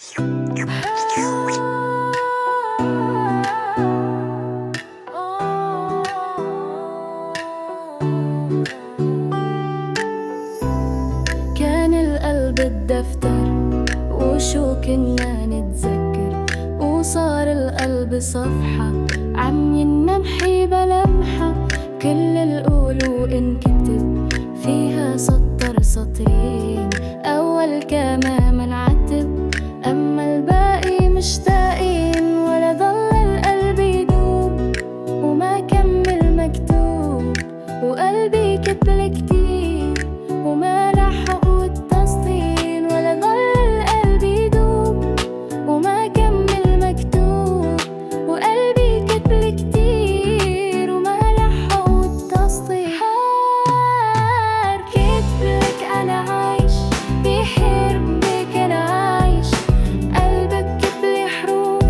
كان القلب الدفتر وشو كنا نتذكر، وصار القلب صفحة عم ينمحي بلمحة، كل القلوب انكتب فيها سطر سطرين، أول كما منعتب أما الباقي مشتاقين، ولا ضل القلب يدوب وما كمل مكتوب، وقلبي كتل كتير وما لحق التسطير، ولا ضل القلب يدوب وما كمل مكتوب، وقلبي كتل كتير وما لحق التسطير. كتلك أنا عايش بحربك، أنا عايش قلبك كتل حروف،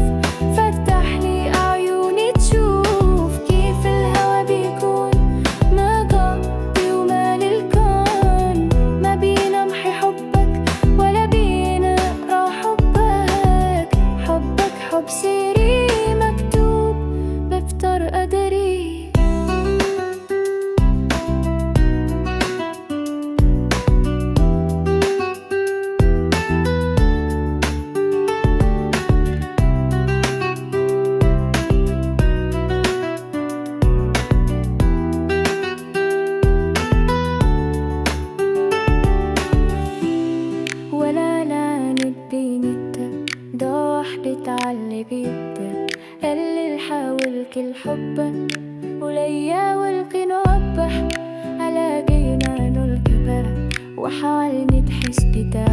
فتح لي أعيوني تشوف كيف الهوى بيكون مغطي ومال الكون، ما بينمحي حبك ولا بينقرا حبك، حبك حب سري مكتوب بفتر قدري. ولا لا نبي نكتب ده وحدة عاللي بيكتب، اللي نحاول كل حبك وليا والقي نوبح، علاقينا نلكبر وحاول تحس بدا،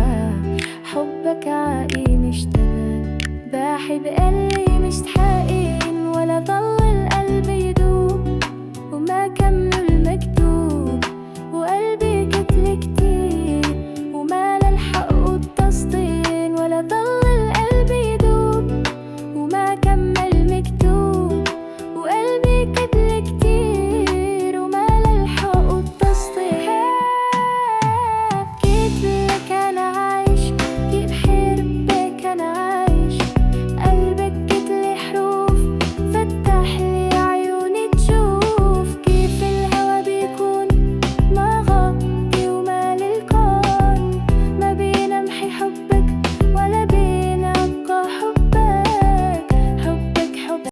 حبك عاقي مشتبه بحب اللي مستحقين، ولا ضل القلب يدوب وما كمل